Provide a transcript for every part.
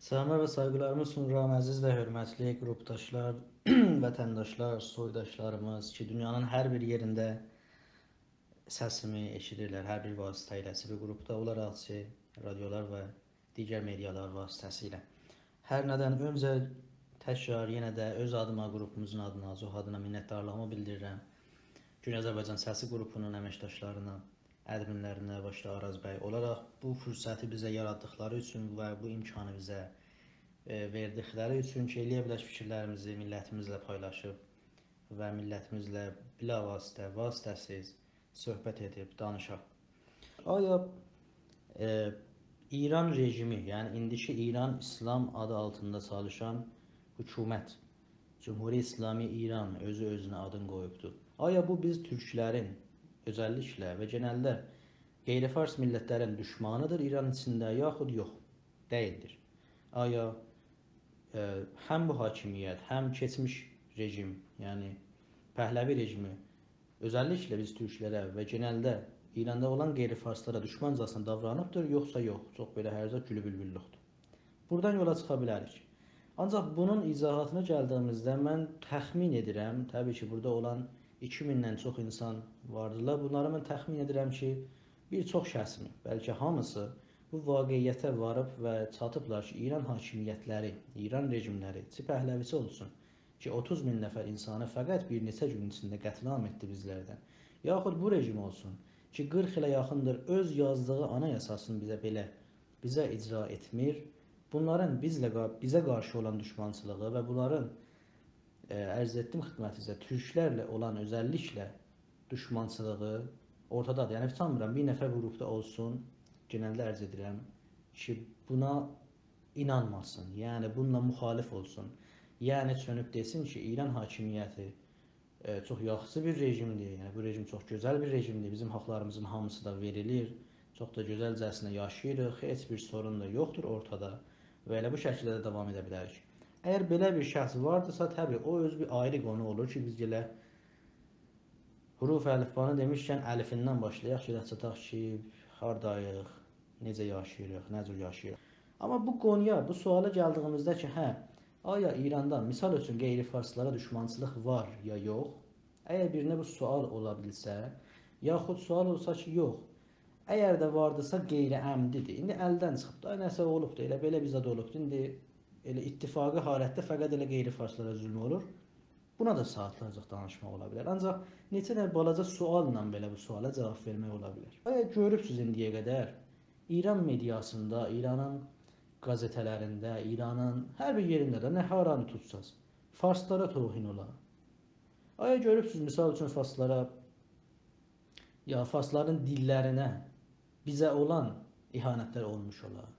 Selamlar ve saygılarımı sunuram əziz və hörmətli qrupdaşlar, vətəndaşlar, soydaşlarımız ki, dünyanın hər bir yerində səsimi eşidirlər, hər bir vasitə ilə, bir qrupda olaraq ki, radiolar və digər medialar vasitəsilə. Hər nədən öncə təkrar yenə də öz adıma, qrupumuzun adına, Zoh adına minnətdarlığımı bildirirəm. Gün Azərbaycan Səsi qrupunun əməkdaşlarına, ədminlərinə, başda Araz bəy olaraq bu fürsəti bizə yaratdıqları üçün və bu imkanı bizə verdikləri üçün ki, eləyə bilək fikirlərimizi millətimizlə paylaşıb və millətimizlə bilavasitə, vasitəsiz söhbət edib, danışaq. Aya İran rejimi, yəni indiki İran İslam adı altında çalışan hökumət, Cumhuri İslami İran özü-özünə adını qoyubdur. Aya bu biz türklərin özəlliklə və genəldə qeyri-fars millətlərin düşmanıdır İran içində, yaxud yox, deyildir. Aya həm bu hakimiyyət, həm keçmiş rejim, yəni Pəhləvi rejimi özəlliklə biz türklərə və genəldə İranda olan qeyri-farslara düşmancasına davranıbdır, yoxsa yox, çox belə hərzə gülü bülbüllüqdür. Buradan yola çıxa bilərik. Ancaq bunun izahatına gəldiyimizdə mən təxmin edirəm, təbii ki, burada olan 2000-dən çox insan vardılar. Bunları mən təxmin edirəm ki, bir çox şəxsmi, bəlkə hamısı bu vaqiyyətə varıb və çatıblar ki, İran hakimiyyətləri, İran rejimləri, Pəhləvisi olsun ki, 30 min nəfər insanı fəqət bir neçə gün içində qətlam etdi bizlərdən. Yaxud bu rejim olsun ki, 40 ilə yaxındır öz yazdığı anayasasını bizə icra etmir. Bunların bizə qarşı olan düşmançılığı və bunların ərz etdim xidmətinizə türklərlə olan özəlliklə düşmançılığı ortadadır. Yəni sanmıram bir nəfər qrupda olsun, genəldə ərz edirəm ki, buna inanmasın, yəni bununla müxalif olsun. Yəni çönüb desin ki, İran hakimiyyəti çox yaxşı bir rejimdir, yəni bu rejim çox gözəl bir rejimdir, bizim haqlarımızın hamısı da verilir, çox da gözəlcəsinə yaşayırıq, heç bir sorun da yoxdur ortada və elə bu şəkildə də davam edə bilərik. Əgər belə bir şəxs vardırsa, təbii o öz bir ayrı qonu olur ki, biz gələ huruf əlifbanı demişkən əlifindən başlayaq ki, çataq ki, hardayıq, necə yaşayırıq, nə cür yaşayırıq. Amma bu qonuya, bu suala gəldiyimizdə ki, aya İranda misal üçün qeyri-farslara düşmançılıq var ya yox? Əgər birinə bu sual ola bilsə, yaxud sual olsa ki, yox. Əgər də vardırsa qeyri-əmdidir. İndi əldən çıxıb da, nəsə olubdur, elə belə bizə də olubdur. İndi elə ittifaqı halətdə fəqət elə qeyri-farslara zülm olur. Buna da saatlarca danışmaq ola bilər. Ancaq neçə nə balaca sualla belə bu suala cavab vermək ola bilər. Əgər görübsünüz indiyə qədər İran mediasında, İranın qazetələrində, İranın hər bir yerində də nə haranı tutsaz, farslara tohin ola. Əgər görübsünüz misal üçün farslara, ya farsların dillərinə bizə olan ihanətlər olmuş olar.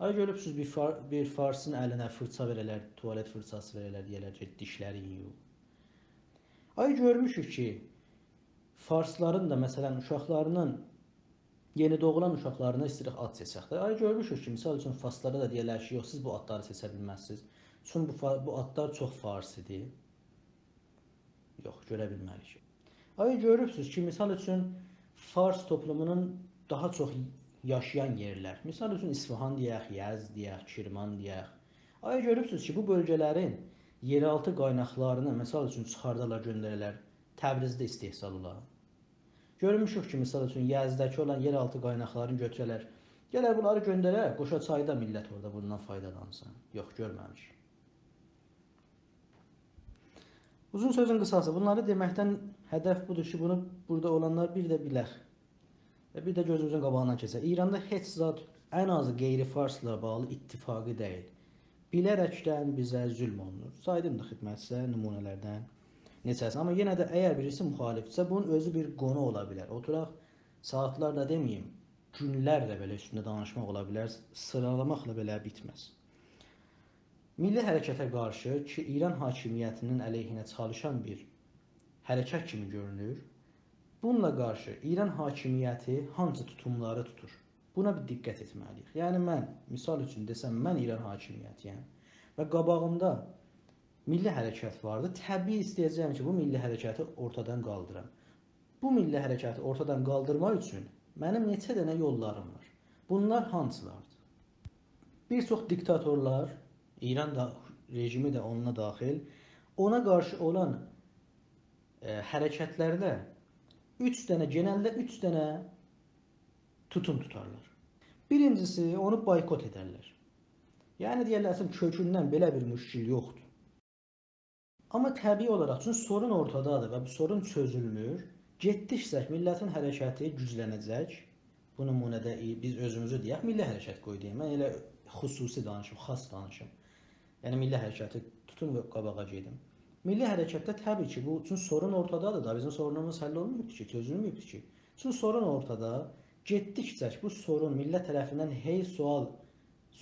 Ay görübsünüz bir farsın əlinə fırça verələr, tualet fırçası verələr, deyələr ki, dişləri yuyur. Ay görmüşük ki, farsların da məsələn uşaqlarının, yeni doğulan uşaqlarına istəyirik ad seçək də. Ay görmüşük ki, misal üçün farslara da deyələr ki, yox, siz bu adları seçə bilməzsiniz. Çünki bu adlar çox farsidir. Yox, görə bilmərik. Ay görübsünüz ki, misal üçün fars toplumunun daha çox yaşayan yerlər. Misal üçün İsfahan deyək, Yəzd deyək, Kirman deyək. Ay görübsünüz ki, bu bölgələrin yeraltı qaynaqlarını misal üçün çıxardarlar, göndərərlər. Təbrizdə istehsal olar. Görmüşük ki, misal üçün Yəzdəki olan yeraltı qaynaqlarını götürərlər. Gələr bunları göndərər, Qoşaçayda millət orada bundan faydalansın. Yox, görməmiş. Uzun sözün qısası, bunları deməkdən hədəf budur ki, bunu burada olanlar bir də bilək. Və bir də gözümüzün qabağından keçək. İranda heç zat ən azı qeyri-farsla bağlı ittifaqı deyil. Bilərəkdən bizə zülm olunur. Saydım da xidmətsə nümunələrdən neçəsi. Amma yenə də əgər birisi müxalifsə, bunun özü bir qonu ola bilər. Oturaq saatlarla deməyim, günlərlə belə üstündə danışmaq ola bilər, sıralamaqla belə bitməz. Milli hərəkətə qarşı ki, İran hakimiyyətinin əleyhinə çalışan bir hərəkət kimi görünür. Bununla qarşı İran hakimiyyəti hansı tutumları tutur? Buna bir diqqət etməliyik. Yəni mən, misal üçün desəm, mən İran hakimiyyətiyəm və qabağımda milli hərəkət vardı. Təbii istəyəcəyim ki, bu milli hərəkəti ortadan qaldıram. Bu milli hərəkəti ortadan qaldırmaq üçün mənim neçə dənə yollarım var. Bunlar hansılardır? Bir çox diktatorlar, İran da rejimi də onunla daxil, ona qarşı olan hərəkətlərdə 3 dənə, genəldə 3 dənə tutum tutarlar. Birincisi, onu boykot edərlər. Yəni deyirlər ki, kökündən belə bir müşkil yoxdur. Amma təbii olaraq, çünki sorun ortadadır və bu sorun çözülmür. Getdikcə millətin hərəkəti güclənəcək. Bu nümunədə biz özümüzü deyək, milli hərəkət qoy deyim. Mən elə xüsusi danışım, xas danışım. Yəni milli hərəkəti tutun və qabağa gedim. Milli hərəkətdə təbii ki, bu üçün sorun ortadadır da, bizim sorunumuz həll olmayıbdır ki, çözülməyibdir ki. Çünki sorun ortada, getdikcə bu sorun millət tərəfindən hey sual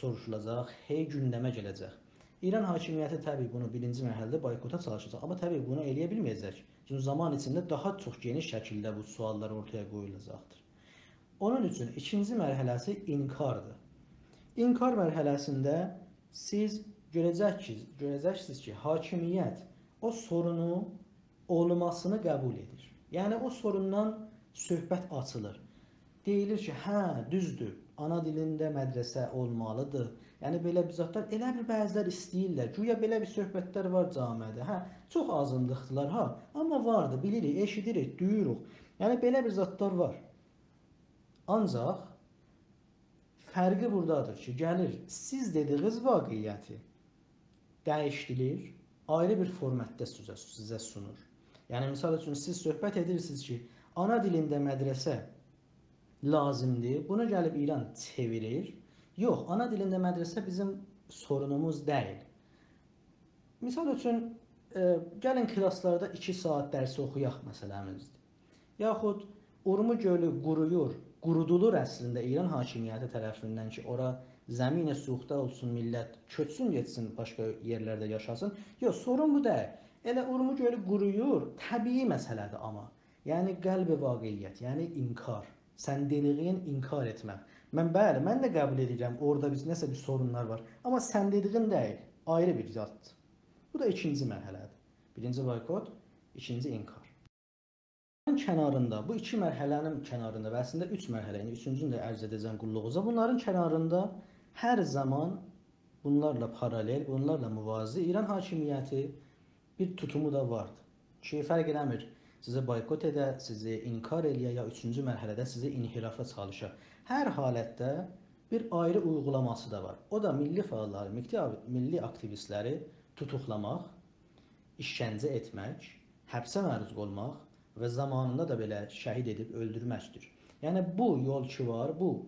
soruşulacaq, hey gündəmə gələcək. İran hakimiyyəti təbii bunu birinci mərhələdə boykota çalışacaq, amma təbii bunu eləyə bilməyəcək. Çünki zaman içində daha çox geniş şəkildə bu suallar ortaya qoyulacaqdır. Onun üçün ikinci mərhələsi inkardır. İnkar mərhələsində siz görəcəksiniz ki, hakimiyyət o sorunu olmasını qəbul edir. Yəni o sorundan söhbət açılır. Deyilir ki, hə, düzdür, ana dilində mədrəsə olmalıdır. Yəni belə bir zatlar, elə bir bəzilər istəyirlər. Güya belə bir söhbətlər var camiədə. Hə, çox azınlıqdılar, ha, amma vardı, bilirik, eşidirik, duyuruq. Yəni belə bir zatlar var. Ancaq fərqi buradadır ki, gəlir, siz dediyiniz vaqiyyəti dəyişdirir, ayrı bir formatda sizə sunur. Yəni misal üçün siz söhbət edirsiniz ki, ana dilində mədrəsə lazımdır. Bunu gəlib İran çevirir. Yox, ana dilində mədrəsə bizim sorunumuz deyil. Misal üçün, gəlin klasslarda 2 saat dərsi oxuyaq məsələmizdir. Yaxud Urmu gölü qurudulur əslində İran hakimiyyəti tərəfindən ki, ora zəminə suxda olsun, millət köçsün, getsin, başqa yerlərdə yaşasın. Yox, sorun bu deyil. Elə Urmu gölü quruyur, təbii məsələdir amma. Yəni qəlbi vaqiyyət, yəni inkar. Sən dediyin inkar etmək. Mən də qəbul edirəm, orada biz nəsə bir sorunlar var. Amma sən dediyin deyil, ayrı bir zatdır. Bu da ikinci mərhələdir. Birinci boykot, ikinci inkar. Kənarında, bu iki mərhələnin kənarında və əslində 3 mərhələni, üçüncünü də ərz edəcəm qulluğunuza. Bunların kənarında hər zaman bunlarla paralel, bunlarla müvazi İran hakimiyyəti bir tutumu da vardır. Ki, fərq eləmir, sizi boykot edə, sizi inkar eləyə ya üçüncü mərhələdə sizi inhirafa çalışa. Hər halətdə bir ayrı uygulaması da var. O da milli fəalları, milli aktivistləri tutuqlamaq, işgəncə etmək, həbsə məruz olmaq və zamanında da belə şəhid edib öldürməkdir. Yəni bu yol ki var, bu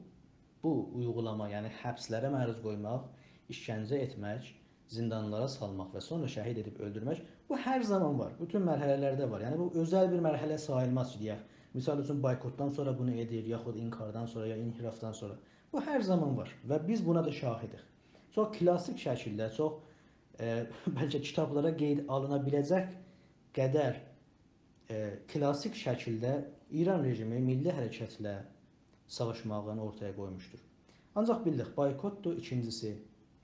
uygulama, yəni həbslərə məruz qoymaq, işgəncə etmək, zindanlara salmaq və sonra şəhid edib öldürmək, bu hər zaman var. Bütün mərhələlərdə var. Yəni bu özəl bir mərhələ sayılmaz ki, deyək. Misal üçün boykotdan sonra bunu edir, yaxud inkardan sonra ya inhirafdan sonra. Bu hər zaman var və biz buna da şahidik. Çox klassik şəkildə, çox bəlkə kitablara qeyd alına biləcək qədər klassik şəkildə İran rejimi milli hərəkətlə savaşmağını ortaya qoymuşdur. Ancaq bildik, boykotdur, ikincisi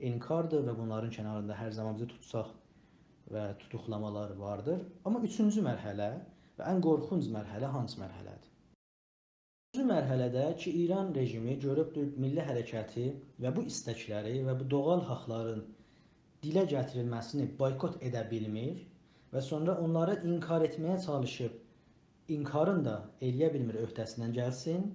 inkardır və bunların kənarında hər zaman bizi tutsaq və tutuqlamalar vardır. Amma üçüncü mərhələ və ən qorxunc mərhələ hansı mərhələdir? Üçüncü mərhələdə ki, İran rejimi görübdür milli hərəkəti və bu istəkləri və bu doğal haqların dilə gətirilməsini boykot edə bilmir və sonra onları inkar etməyə çalışıb, inkarın da eləyə bilmir, öhdəsindən gəlsin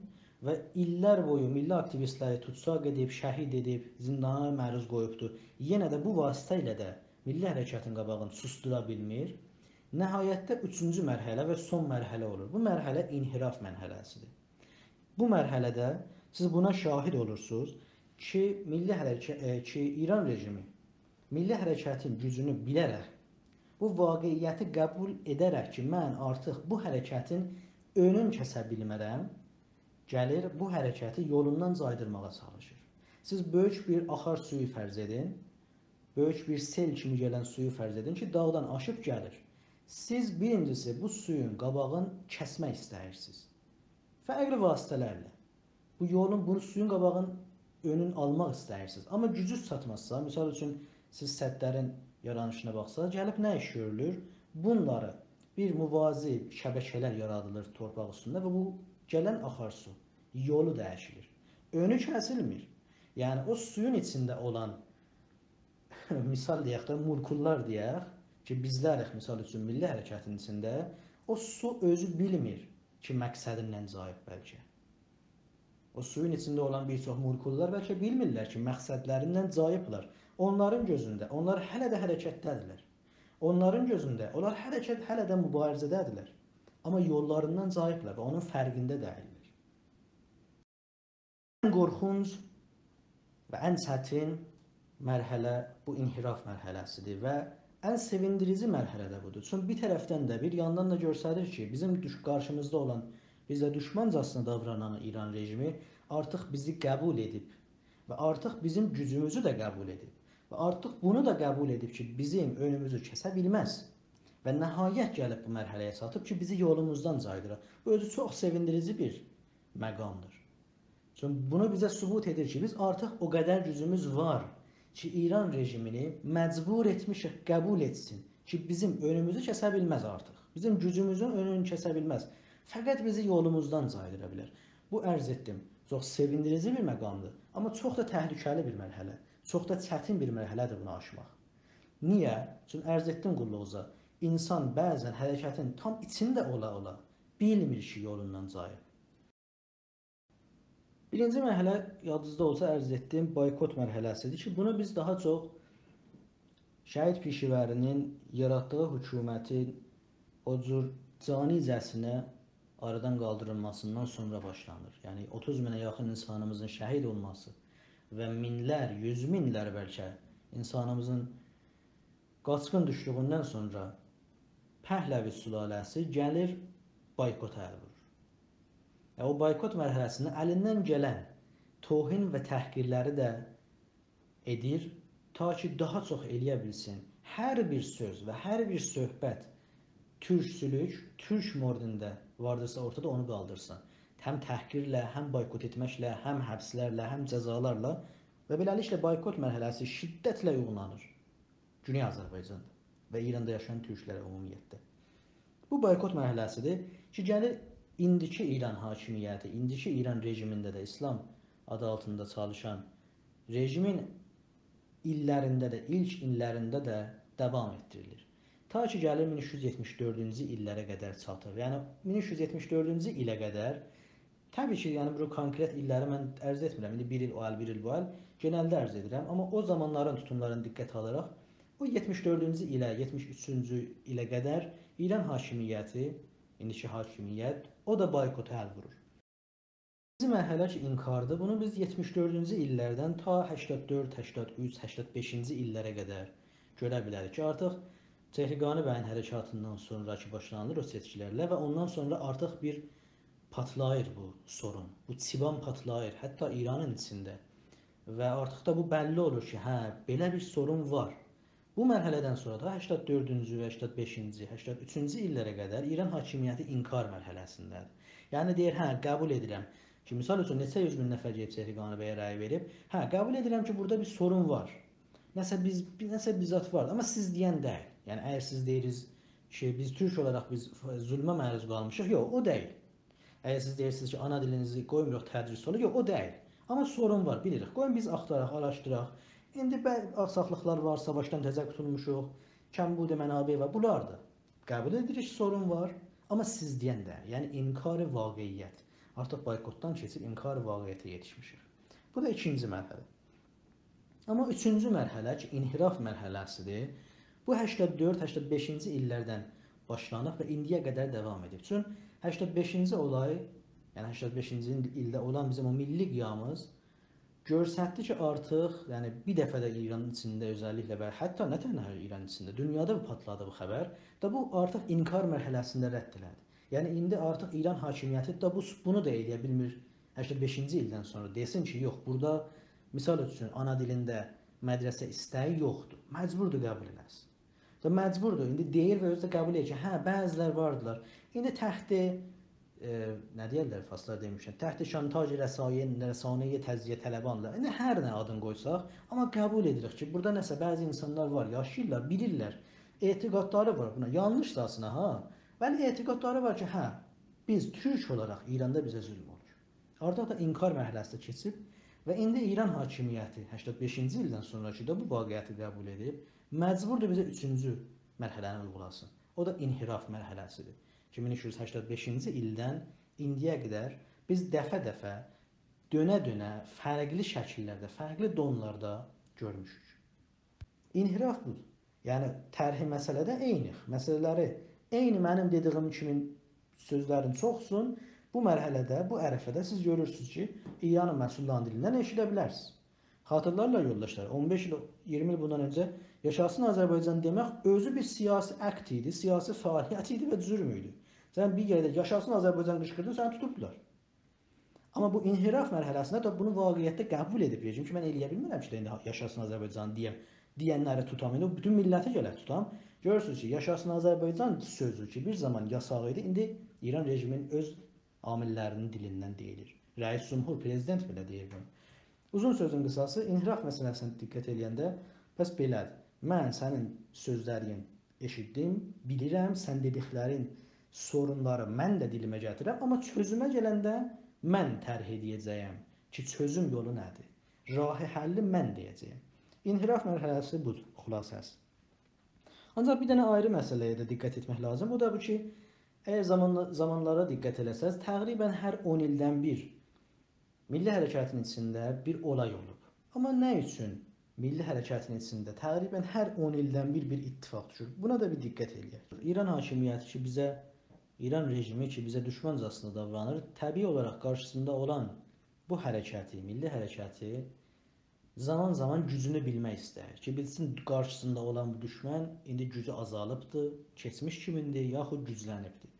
və illər boyu milli aktivistləri tutsaq edib, şəhid edib, zindana məruz qoyubdur. Yenə də bu vasitə ilə də milli hərəkətin qabağını sustura bilmir. Nəhayətdə üçüncü mərhələ və son mərhələ olur. Bu mərhələ inhiraf mərhələsidir. Bu mərhələdə siz buna şahid olursunuz ki, İran rejimi milli hərəkətin gücünü bilərək, bu vaqiyyəti qəbul edərək ki, mən artıq bu hərəkətin önün kəsə bilmərəm, gəlir bu hərəkəti yolundan caydırmağa çalışır. Siz böyük bir axar suyu fərz edin, böyük bir sel kimi gələn suyu fərz edin ki, dağdan aşıb gəlir. Siz birincisi bu suyun qabağını kəsmək istəyirsiniz. Fərqli vasitələrlə. Bu suyun qabağını önün almaq istəyirsiniz. Amma gücünüz çatmazsa, misal üçün siz səddlərin yaranışına baxsaq, gəlib nə iş görülür? Bunları bir müvazi şəbəkələr yaradılır torpaq üstündə və bu gələn axar su yolu dəyişilir. Önü kəsilmir. Yəni o suyun içində olan misal deyək də mulkullar deyək ki, bizlərik misal üçün milli hərəkətin içində o su özü bilmir ki, məqsədindən cayıb bəlkə. O suyun içində olan bir çox moleküllər bəlkə bilmirlər ki, məqsədlərindən cayıblar. Onların gözündə onlar hələ də hərəkətdədirlər. Onların gözündə onlar hələ də mübarizədədirlər. Amma yollarından cayıblar və onun fərqində deyillər. Ən qorxunc və ən çətin mərhələ bu inhiraf mərhələsidir və ən sevindirici mərhələ də budur. Çünki bir tərəfdən də bir yandan da göstərir ki, bizim qarşımızda olan bizə düşmancasına davranan İran rejimi artıq bizi qəbul edib və artıq bizim gücümüzü də qəbul edib və artıq bunu da qəbul edib ki, bizim önümüzü kəsə bilməz və nəhayət gəlib bu mərhələyə çatıb ki, bizi yolumuzdan caydırır. Bu özü çox sevindirici bir məqamdır. Çünki bunu bizə sübut edir ki, biz artıq o qədər gücümüz var ki, İran rejimini məcbur etmişik qəbul etsin ki, bizim önümüzü kəsə bilməz artıq. Bizim gücümüzün önünü kəsə bilməz. Fəqət bizi yolumuzdan caydıra bilər. Bu ərz etdim. Çox sevindirici bir məqamdır. Amma çox da təhlükəli bir mərhələ. Çox da çətin bir mərhələdir bunu aşmaq. Niyə? Çünki ərz etdim qulluğuza. İnsan bəzən hərəkətin tam içində ola-ola bilmir ki, yolundan cayıb. Birinci mərhələ yadınızda olsa ərz etdim boykot mərhələsidir ki, bunu biz daha çox şəhid pişivərinin yaratdığı hökumətin o cür canicəsinə aradan qaldırılmasından sonra başlanır. Yəni 30 minə yaxın insanımızın şəhid olması və minlər, yüz minlər bəlkə insanımızın qaçqın düşdüyündən sonra Pəhləvi sülaləsi gəlir boykota əl vurur. O boykot mərhələsində əlindən gələn tohin və təhqirləri də edir, ta ki daha çox eləyə bilsin. Hər bir söz və hər bir söhbət türkçülük, türk mordində vardırsa ortada onu qaldırsın. Həm təhqirlə, həm boykot etməklə, həm həbslərlə, həm cəzalarla və beləliklə boykot mərhələsi şiddətlə uyğunlanır Güney Azərbaycanda və İranda yaşayan türklərə ümumiyyətlə. Bu boykot mərhələsidir ki, gəlir indiki İran hakimiyyəti, indiki İran rejimində də İslam adı altında çalışan rejimin illərində də, ilk illərində də davam etdirilir. Ta ki gəlir 1374-cü illərə qədər çatır. Yəni 1374-cü ilə qədər təbii ki, yəni bu konkret illəri mən ərz etmirəm. İndi bir il o əl, bir il bu əl genəldə ərz edirəm. Amma o zamanların tutumlarını diqqət alaraq o 74-cü ilə 73-cü ilə qədər İran hakimiyyəti, indiki hakimiyyət, o da boykota əl vurur. İkinci mərhələ ki, inkardır. Bunu biz 74-cü illərdən ta 84, 83, 85-ci illərə qədər görə bilərik ki, artıq Cehriqani bəyin hərəkatından sonraki başlanılır o seçkilərlə və ondan sonra artıq bir patlayır bu sorun. Bu çiban patlayır, hətta İranın içində. Və artıq da bu bəlli olur ki, hə, belə bir sorun var. Bu mərhələdən sonra da 84-cü, 85-ci, 83-cü illərə qədər İran hakimiyyəti inkar mərhələsindədir. Yəni deyir, hə, qəbul edirəm ki, misal üçün neçə yüz min nəfər gəlib Cehriqani bəyə rəy verib, hə, qəbul edirəm ki, burada bir sorun var. Nəsə bizzat var, amma siz deyən deyil. Yəni əgər siz deyirsiniz ki, biz türk olaraq biz zülmə məruz qalmışıq, yox, o deyil. Əgər siz deyirsiniz ki, ana dilinizi qoymuruq tədris olur, yox, o deyil. Amma sorun var, bilirik. Qoyun biz axtaraq, araşdıraq. İndi aksaqlıqlar var, savaşdan təzə qutulmuşuq, kəmbudə mənabə və bunlardır. Qəbul edirik ki, sorun var, amma siz deyən deyil. Yəni inkar-ı vaqiiyyət. Artıq boykotdan keçib inkar-ı vaqiiyyətə yetişmişik. Bu da ikinci mərhələ. Amma üçüncü mərhələ ki, inhiraf mərhələsidir. Bu 84-85-ci illərdən başlanıb və indiyə qədər davam edib. Çünki 85-ci olay, yəni 85-ci ildə olan bizim o milli qiyamımız göstərdi ki, artıq, yəni bir dəfə də İranın içində özəlliklə və hətta nə tənə İranın içində, dünyada patladı bu xəbər və bu artıq inkar mərhələsində rədd elədi. Yəni indi artıq İran hakimiyyəti də bunu da eləyə bilmir 85-ci ildən sonra. Desin ki, yox, burada misal üçün ana dilində mədrəsə istəyi yoxdur. Məcburdur qəbul eləsin. Və məcburdur. İndi deyir və özü də qəbul edir ki, hə, bəzilər vardılar. İndi təxti, nə deyirlər, faslar demişəm, təxti şantaj rəsanəyə təzyiyə tələbanlar. İndi hər nə adını qoysaq, amma qəbul edirik ki, burada nəsə bəzi insanlar var, yaşayırlar, bilirlər, etiqadları var buna. Yanlış zasına, ha. Bəli, etiqadları var ki, hə, biz türk olaraq İranda bizə zülm olur. Artıq da inkar mərhələsinə keçib Və indi İran hakimiyyəti 85-ci ildən sonrakı da bu vaqiəti qəbul edib, məcburdur bizə 3-cü mərhələni uyğulasın. O da inhiraf mərhələsidir. 2385-ci ildən indiyə qədər biz dəfə-dəfə, dönə-dönə, fərqli şəkillərdə, fərqli donlarda görmüşük. İnhiraf budur. Yəni tərhi məsələdə eyniq. Məsələləri eyni mənim dediyim kimi sözlərin çoxsun. Bu mərhələdə, bu ərəfədə siz görürsünüz ki, İranın məhsullarının dilindən eşidə bilərsiniz. Xatırlarla yoldaşlar, 15 il, 20 il bundan öncə Yaşasın Azərbaycan demək özü bir siyasi akt idi, siyasi fəaliyyət idi və zülm idi. Sən bir yerdə Yaşasın Azərbaycan qışqırdın, səni tutubdular. Amma bu inhiraf mərhələsində də bunu vaqiətdə qəbul edib. Deyəcəm ki, mən eləyə bilmirəm ki, indi Yaşasın Azərbaycan deyənləri tutam. İndi bütün millətə gələ tutam. Görürsünüz ki, Yaşasın Azərbaycan sözü ki, bir zaman yasaq idi, indi İran rejiminin öz amillərinin dilindən deyilir. Rəis Cümhur, prezident belə deyir bunu. Uzun sözün qısası, inhiraf məsələsinə diqqət edəndə, bəs belədir. Mən sənin sözlərini eşitdim, bilirəm, sən dediklərin sorunları mən də dilimə gətirəm, amma çözümə gələndə mən tərh edəcəyəm ki, çözüm yolu nədir? Rahi həlli mən deyəcəyəm. İnhiraf mərhələsi budur, xülasəsi. Ancaq bir dənə ayrı məsələyə də diqqət etmək lazım. O da bu ki, əgər zamanlara diqqət eləsəz, təqribən hər 10 ildən bir milli hərəkatın içində bir olay olub. Amma nə üçün milli hərəkatın içində təqribən hər 10 ildən bir ittifaq düşür? Buna da bir diqqət eləyək. İran hakimiyyəti ki, bizə, İran rejimi ki, bizə düşməncasına davranır, təbii olaraq qarşısında olan bu hərəkəti, milli hərəkəti zaman-zaman gücünü bilmək istəyir ki, bilsin qarşısında olan bu düşmən indi gücü azalıbdır, keçmiş kimindir, yaxud güclənibdir.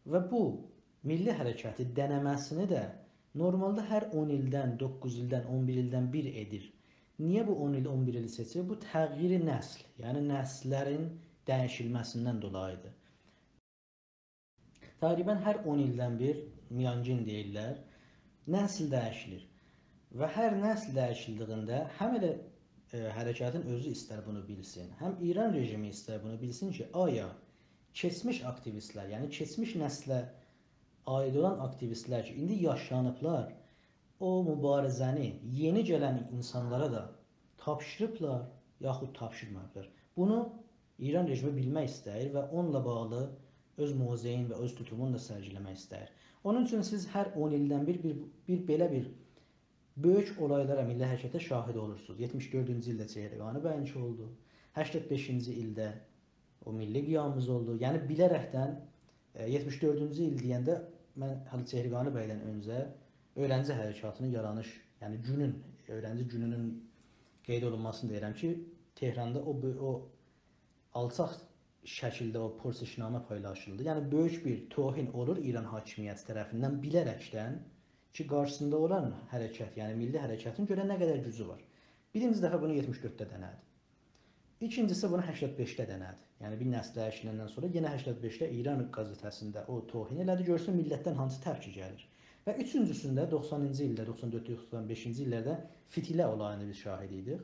Və bu milli hərəkəti dənəməsini də normalda hər 10 ildən, 9 ildən, 11 ildən bir edir. Niyə bu 10 il, 11 il seçir? Bu təğyiri nəsl, yəni nəslərin dəyişilməsindən dolayıdır. Təqribən hər 10 ildən bir, miyancin deyirlər, nəsl dəyişilir. Və hər nəsl dəyişildiyində həm elə hərəkatın özü istər bunu bilsin, həm İran rejimi istər bunu bilsin ki, aya keçmiş aktivistlər, yəni keçmiş nəslə aid olan aktivistlər ki, indi yaşlanıblar, o mübarizəni yeni gələn insanlara da tapşırıblar, yaxud tapşırmayıblar. Bunu İran rejimi bilmək istəyir və onunla bağlı öz muzeyin və öz tutumunu da sərgiləmək istəyir. Onun üçün siz hər 10 ildən bir belə bir böyük olaylara, milli hərəkətə şahid olursunuz. 74-cü ildə Çehriqani bəyənki oldu. 85-ci ildə o milli qiyamımız oldu. Yəni bilərəkdən 74-cü il deyəndə mən hələ Çehriqani bəydən öncə öğrenci hərəkatının yaranış, yəni günün, öğrenci gününün qeyd olunmasını deyirəm ki, Tehranda o alçaq şəkildə o porsişnamə paylaşıldı. Yəni böyük bir tohin olur İran hakimiyyəti tərəfindən bilərəkdən ki, qarşısında olan hərəkət, yəni milli hərəkətin görə nə qədər gücü var. Birinci dəfə bunu 74-də dənədi. İkincisi bunu 85-də dənədi. Yəni bir nəsl dəyişiləndən sonra yenə 85-də İran qəzetəsində o tohin elədi, görsün millətdən hansı təpki gəlir. Və üçüncüsündə 90-cı ildə, 94-95-ci illərdə Fitilə olayını biz şahid idik.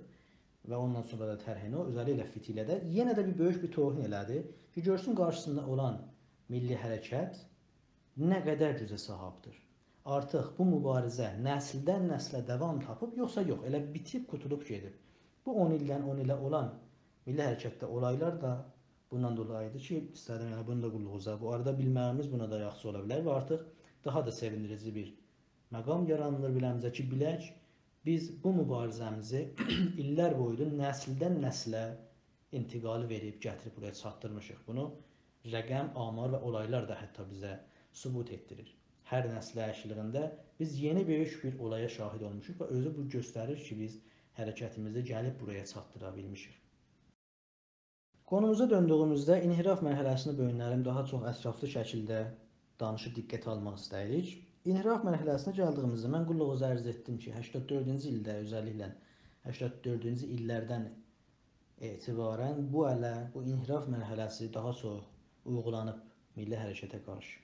Və ondan sonra da tərhini o, özəlliklə Fitilədə yenə də bir böyük bir tohin elədi ki, görsün qarşısında olan milli hərəkət nə qədər gücə sahibdir. Artıq bu mübarizə nəsildən nəslə davam tapıb, yoxsa yox, elə bitib, qutulub gedib. Bu 10 ildən 10 ilə olan milli hərəkətdə olaylar da bundan dolayıdır ki, istədim yəni bunu da qulluğuza. Bu arada bilməyimiz buna da yaxşı ola bilər və artıq daha da sevindirici bir məqam yaranılır biləmizə ki, bilək, biz bu mübarizəmizi illər boyu nəsildən nəslə intiqalı verib, gətirib buraya çatdırmışıq. Bunu rəqəm, amar və olaylar da hətta bizə sübut etdirir. Hər nəsl dəyişikliğində biz yeni böyük bir olaya şahid olmuşuq və özü bu göstərir ki, biz hərəkətimizi gəlib buraya çatdıra bilmişik. Konumuza döndüyümüzdə inhiraf mərhələsini bölünlərim daha çox ətraflı şəkildə danışıb diqqət almaq istəyirik. İnhiraf mərhələsinə gəldiyimizdə mən qulluğunuza ərz etdim ki, 84-cü ildə özəlliklə 84-cü illərdən etibarən bu inhiraf mərhələsi daha çox uyğulanıb milli hərəkətə qarşı.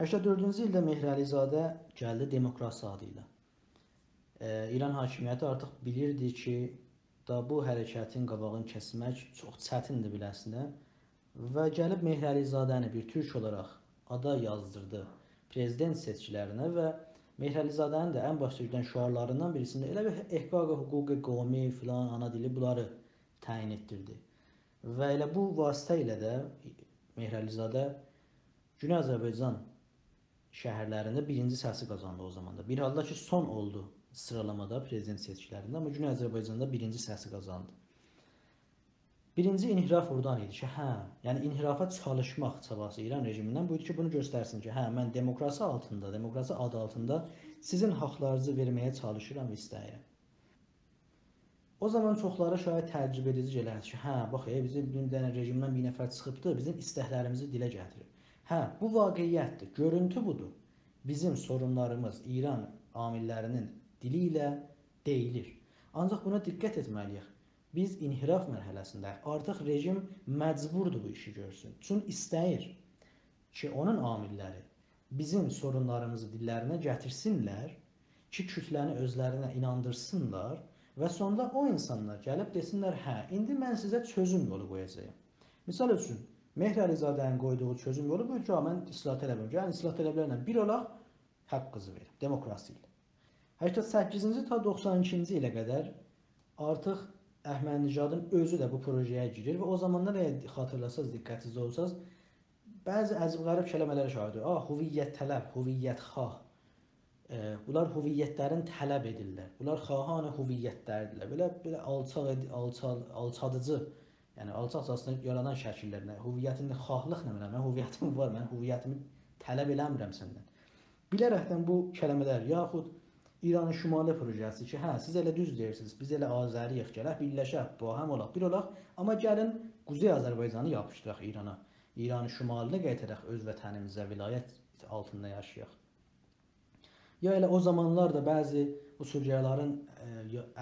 84-cü ildə Mehri Əlizadə gəldi demokrasiya adı ilə. İran hakimiyyəti artıq bilirdi ki, da bu hərəkətin qabağını kəsmək çox çətindir biləsinə və gəlib Mehri Əlizadəni bir türk olaraq aday yazdırdı prezident seçkilərinə və Mehdi Əlizadənin də ən başda gedən şüarlarından birisində elə bir ehqaq hüquqi qavmi filan ana dili bunları təyin etdirdi. Və elə bu vasitə ilə də Mehdi Əlizadə Güney Azərbaycan şəhərlərində birinci səsi qazandı o zaman da. Bir halda ki son oldu sıralamada prezident seçkilərində, amma Güney Azərbaycanda birinci səsi qazandı. Birinci inhiraf oradan idi ki, yəni inhirafa çalışmaq çabası İran rejimindən bu idi ki, bunu göstərsin ki, mən demokrasi altında, demokrasi adı altında sizin haqlarınızı verməyə çalışıram və istəyirəm. O zaman çoxları şayət təəccüb edici gələrdi ki, bax, bizim rejimdən bir nəfər çıxıbdı, bizim istəklərimizi dilə gətirir. Bu vaqiyyətdir, görüntü budur. Bizim sorunlarımız İran amillərinin dili ilə deyilir. Ancaq buna diqqət etməliyik. Biz inhiraf mərhələsindəyik. Artıq rejim məcburdur bu işi görsün. Çünki istəyir ki, onun amilləri bizim sorunlarımızı dillərinə gətirsinlər ki, kütləni özlərinə inandırsınlar və sonra o insanlar gəlib desinlər, indi mən sizə çözüm yolu qoyacağam. Misal üçün, Mehdi Əlizadənin qoyduğu çözüm yolu bu ki, mən islah tələbim ki, islah tələblərlə bir olaq, haqqınızı verin, demokrasi ilə. 88-ci ta 92-ci ilə qədər artıq Əhmədinəcadın özü də bu projeye girir və o zamanlar xatırlasaz, diqqətinizdə olsaz, bəzi əzib-qərib kəlmələrə şahid olur. Hüviyyət tələb, hüviyyət xah. Bunlar hüviyyətlərin tələb edirlər. Bunlar xahanə hüviyyətlərdirlər. Belə alçadıcı, yəni alçaq əsasında yaranan şəkillərlə, hüviyyətini xahlıq nə mən hüviyyətim var, mən hüviyyətimi tələb eləmirəm səndən. Bilərəkdən bu kəlmələr yaxud İranın şimali projesi ki, siz elə düz deyirsiniz, biz elə Azəriyik, gələk, birləşək, bu həm olaq, bir olaq, amma gəlin Quzey Azərbaycanı yapışdıraq İrana. İranın şimalını qaytaraq öz vətənimizə, vilayət altında yaşayaq. Ya elə o zamanlar da bəzi usulgərlərin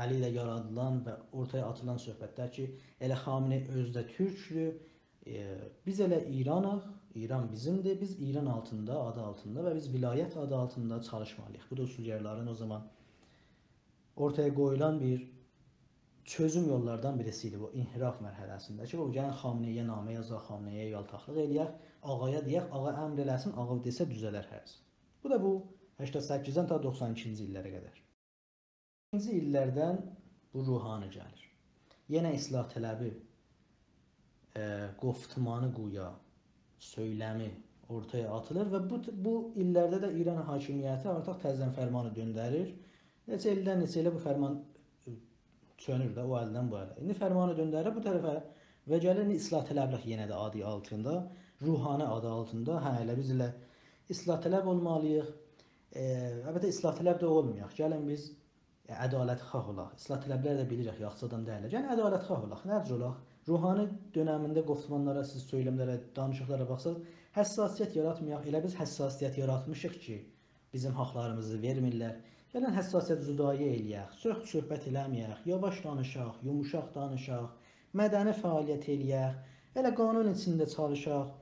əli ilə yaradılan və ortaya atılan söhbətlər ki, elə Xamenei özü də türkdür, biz elə İranıq, İran bizimdir, biz İran altında, adı altında və biz vilayət adı altında çalışmalıyıq. Bu da usulgərlərin o zaman ortaya qoyulan bir çözüm yollardan birisiydi bu inhiraf mərhələsində ki, gəlin Xameneiyə namə yazaq, Xameneiyə yaltaqlıq eləyək, ağaya deyək, ağa əmr eləsin, ağa desə düzələr hər. Bu da bu 88-dən ta 92-ci illərə qədər. 92-ci illərdən bu ruhani gəlir. Yenə islah tələbi, qoftmanı quya, söyləmi ortaya atılır və bu illərdə də İran hakimiyyəti artıq təzədən fərmanı döndərir. Neçə ildən neçə ilə bu fərman çönür də o əldən bu ələ. İndi fərmanı döndərir bu tərəfə və gəlir islah tələblər yenə də adı altında, ruhani adı altında. Elə biz ilə islah tələb olmalıyıq. Əlbəttə islah tələb də olmayaq. Gəlin biz ədalətxah olaq. İslah tələblər də bilirik, yaxşı adam deyirlər. Yəni ədalətxah olaq. Necə olaq? Ruhani döneminde qoftmanlara, siz söyləmlərə, danışıqlara baxsaq, həssasiyyət yaratmayaq. Elə biz həssasiyyət yaratmışıq ki, bizim haqlarımızı vermirlər. Gələn həssasiyyət züdayə eləyək, söhbət eləməyək, yavaş danışaq, yumuşaq danışaq, mədəni fəaliyyət eləyək, elə qanun içində çalışaq.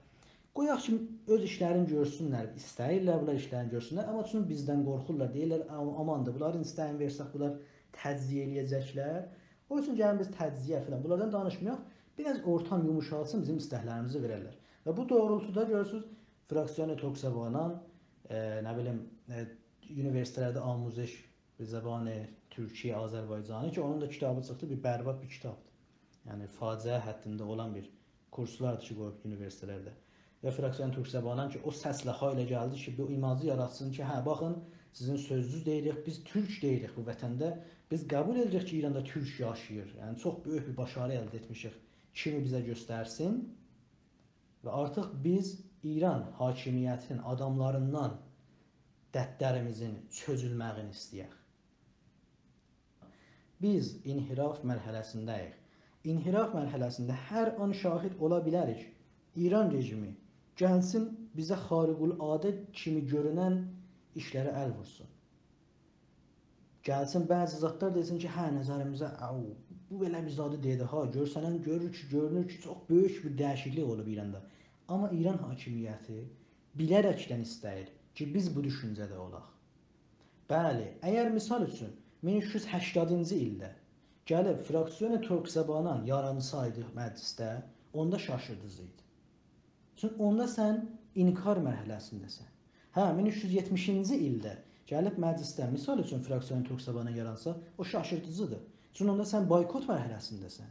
Qoyaq ki, öz işlərini görsünlər, istəyirlər bunlar işlərini görsünlər, amma çünki bizdən qorxurlar, deyirlər, amandır, bunların istəyini versək, bunlar təciziyə eləyəcəklər. O üçün gəlin biz təciziyə falan bunlardan danışmayaq, biraz ortam yumuşalsın, bizim istəklərimizi verərlər. Və bu doğrultuda görürsünüz, fraksiyonu Türkçəbanan, nə bilim, üniversitelərdə amuziş zəbanı Türkiyə, Azərbaycanı ki, onun da kitabı çıxdı, bir bərbad bir kitabdır. Yəni faciə həddində olan bir kurslardır ki, qoyub üniversitelərdə. Və fraksiyon Türkçəbanan ki, o səslə haylə gəldi ki, bu imajı yaratsın ki, baxın, sizin sözsüz deyirik, biz türk deyirik bu vətəndə. Biz qəbul edirik ki, İranda türk yaşayır. Yəni çox böyük bir başarı əldə etmişik. Kimi bizə göstərsin və artıq biz İran hakimiyyətinin adamlarından dərdlərimizin çözülməyini istəyək. Biz inhiraf mərhələsindəyik. İnhiraf mərhələsində hər an şahid ola bilərik. İran rejimi gəlsin bizə xariqül-adə kimi görünən işlərə əl vursun. Gəlsin bəzi zatlar desin ki, nəzərimizə bu belə bir zadı deyir, görsənən görünür ki, çox böyük bir dəyişiklik olub İranda. Amma İran hakimiyyəti bilərəkdən istəyir ki, biz bu düşüncədə olaq. Bəli, əgər misal üçün 1380-cı ildə gəlib fraksiyonu Türkçəbanan yaransaydı məclisdə, onda şaşırdıcı idi. Çünki onda sən inkar mərhələsindəsən. 1370-ci ildə gəlib məclisdə misal üçün fraksiyon Türk sabahına yaransa, o şaşırtıcıdır. Çünki onda sən boykot mərhələsindəsən.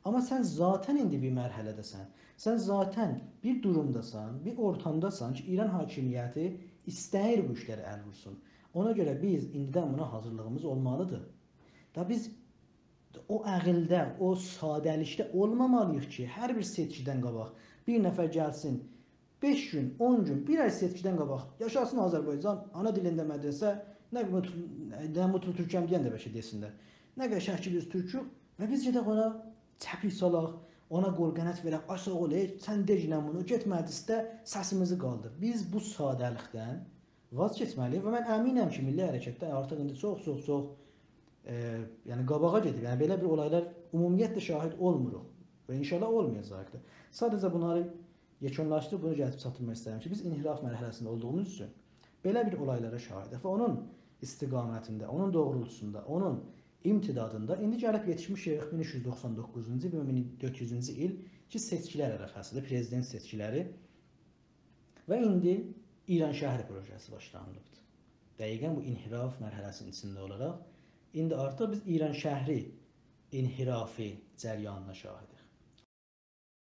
Amma sən zaten indi bir mərhələdəsən. Sən zaten bir durumdasan, bir ortamdasan ki, İran hakimiyyəti istəyir bu işləri əl vursun. Ona görə biz indidən buna hazırlığımız olmalıdır. Da biz o əqildə, o sadəlikdə olmamalıyıq ki, hər bir seçkidən qabaq bir nəfər gəlsin, 5 gün, 10 gün, bir ay seçkidən qabaq yaşasın Azərbaycan, ana dilində mədrəsə, nə mutlu Türkəm deyən də bəlkə desinlər. Nə qəşəng ki biz Türkük və biz gedək ona çəpik salaq, ona qol-qənət verək, aşağı ol, sən deyilən bunu, get məclisdə səsimizi qaldır. Biz bu sadəlikdən vaz keçməliyik və mən əminəm ki, milli hərəkətdə artıq indi çox yəni qabağa gedib. Yəni belə bir olaylar ümumiyyətlə şahid olmuruq və inşallah olmayacaq da. Sadəcə bunları yekunlaşdırıb bunu gəlib çatdırmaq istəyirəm ki, biz inhiraf mərhələsində olduğumuz üçün belə bir olaylara şahidik və onun istiqamətində, onun doğrultusunda, onun imtidadında indi gəlib yetişmişik 1399-cu və 1400-cü il ki, seçkilər ərəfəsində prezident seçkiləri və indi İran şəhəri projesi başlanılıbdır. Dəqiqən bu inhiraf mərhələsinin içində olaraq indi artıq biz İran şəhəri inhirafi cəryanına şahidik.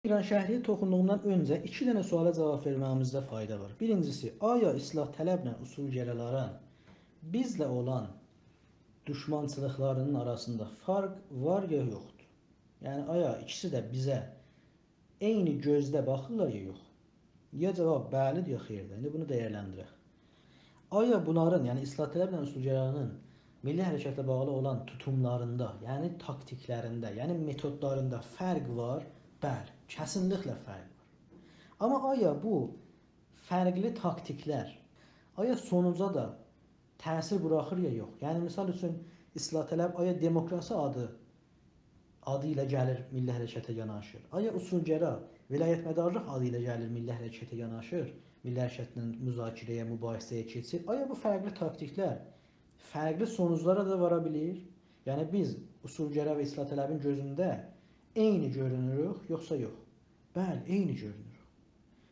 İran şəhəriyə toxunduğumdan öncə 2 dənə suala cavab verməyimizdə fayda var. Birincisi, aya islah tələblə usulgərələrin bizlə olan düşmançılıqlarının arasında farq var ya yoxdur? Yəni, aya ikisi də bizə eyni gözdə baxırlar ya yox? Ya cavab bəlidir ya xeyirdir. İndi bunu dəyərləndirək. Aya bunların, yəni islah tələblə usulgərlərinin milli hərəkətlə bağlı olan tutumlarında, yəni taktiklərində, yəni metodlarında fərq var? Bəli, kəsinliklə fərq var. Amma aya bu fərqli taktiklər, aya sonuca da təsir buraxır ya yox? Yəni, misal üçün, islah tələb aya demokrasi adı ilə gəlir milli hərəkətə yanaşır. Aya usulgəra vilayətmədarlıq adı ilə gəlir milli hərəkətə yanaşır, milli hərəkətlə müzakirəyə, mübahisəyə keçir. Aya bu fərqli taktiklər fərqli sonuçlara da vara bilir? Yəni biz usulgəra və islah tələbin gözündə eyni görünürük, yoxsa yox? Bəli, eyni görünürük.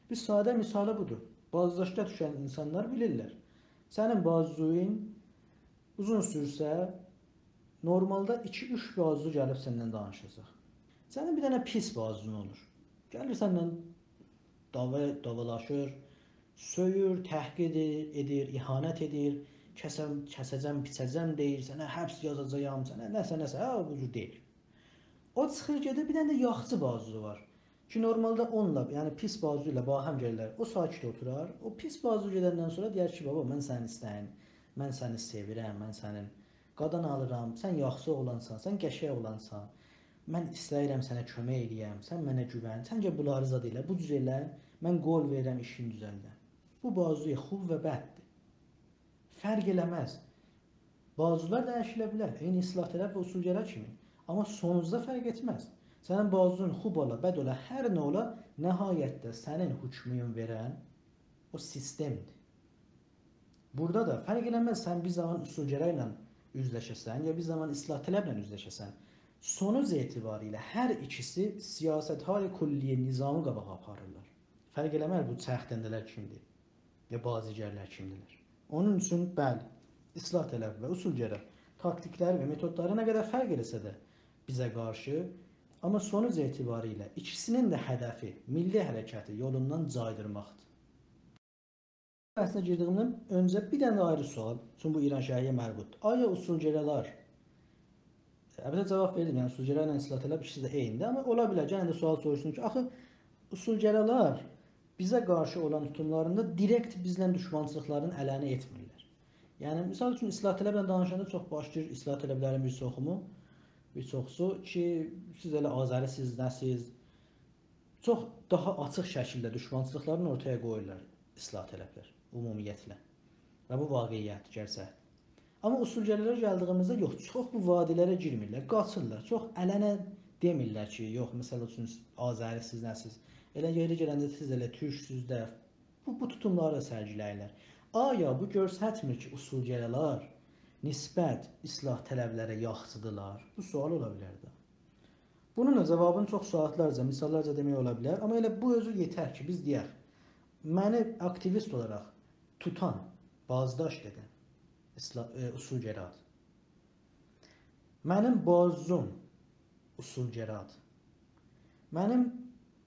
Bir sadə misalı budur. Bazdaşda düşən insanlar bilirlər. Sənin bazzuyin uzun sürsə, normalda 2-3 bazzu gəlib səndən danışacaq. Sənin bir dənə pis bazzun olur. Gəlir səndən davalaşır, söyür, təhqir edir, ihanət edir, kəsəcəm, biçəcəm deyir, sənə həbs yazacağam, sənə nəsə, bu cür deyir. O çıxır gedir, bir dənə də yaxçı bazzu var. Ki, normalda onunla, yəni pis bazzu ilə bahəm gəlirlər, o sakit oturar, o pis bazzu gedəndən sonra deyər ki, baba, mən səni istəyən, mən səni sevirəm, mən sənin qadan alıram, sən yaxşı olansan, sən qəşəng olansan, mən istəyirəm sənə kömək eləyəm, sən mənə güvən, səncə bunları zad elə, bu cür elə, mən qol verirəm, işin düzəldə. Bu bazzuya xub və bəddir. Fərq eləməz. Bazzular dəyişilə bilər, eyni islah tələb və usulgəra kimi. Amma sonucda fərq etməz. Sənin bazzun xub ola, bəd ola, hər nə ola, nəhayətdə sənin hükmün verən o sistemdir. Burada da fərq eləməz, sən bir zaman usulgəra ilə üzləşəsən, ya bir zaman islah tələblə üzləşəsən. Sonuc etibarilə hər ikisi siyasət-hali kulliyə nizamı qabağa aparırlar. Fərq eləməz bu çəxdəndələr kimdir, ya bazigərlər kimdirlər. Onun üçün, bəli, islah tələb və usulgəra taktikləri və metodları nə qədər fərq eləsə də bizə qarşı, amma sonuc etibarilə ikisinin də hədəfi milli hərəkəti yolundan caydırmaqdır. Bəhsinə girdiyimdən öncə bir dənə ayrı sual, çünki bu İran şəhəriyə mərbutdur. Aya usulgəralar, əlbəttə cavab verdim, yəni usulgəra ilə islah tələb ikisi də eynidir, amma ola bilər, gələn də sual soruşsun ki, axı usulgəralar bizə qarşı olan tutumlarında direkt bizlə düşmançılıqların ələni etmirlər. Yəni, misal üçün, islah tələblə danışanda çox başlayır islah tələblərin bir çoxsu ki, siz elə azərisiz, nəsiz, çox daha açıq şəkildə düşmançılıqlarını ortaya qoyurlar islah tələblər, ümumiyyətlə. Və bu vaqiyyət, gerçək. Amma usulgərlərə gəldiyimizdə yox, çox bu vadilərə girmirlər, qaçırlar, çox ələnə demirlər ki, yox, məsəl üçün, azərisiz, nəsiz. Elə yeri gələndə siz elə türksüz də, bu tutumları sərgiləyirlər. Aya bu göstərmir ki, usulgəralar nisbət islah tələblərə yaxşıdırlar? Bu sual ola bilər də. Bunun cavabını çox saatlarca, misallarca demək ola bilər, amma elə bu özü yetər ki, biz deyək, məni aktivist olaraq tutan, bazdaş edən usulgərad. Mənim bazum usulgərad. Mənim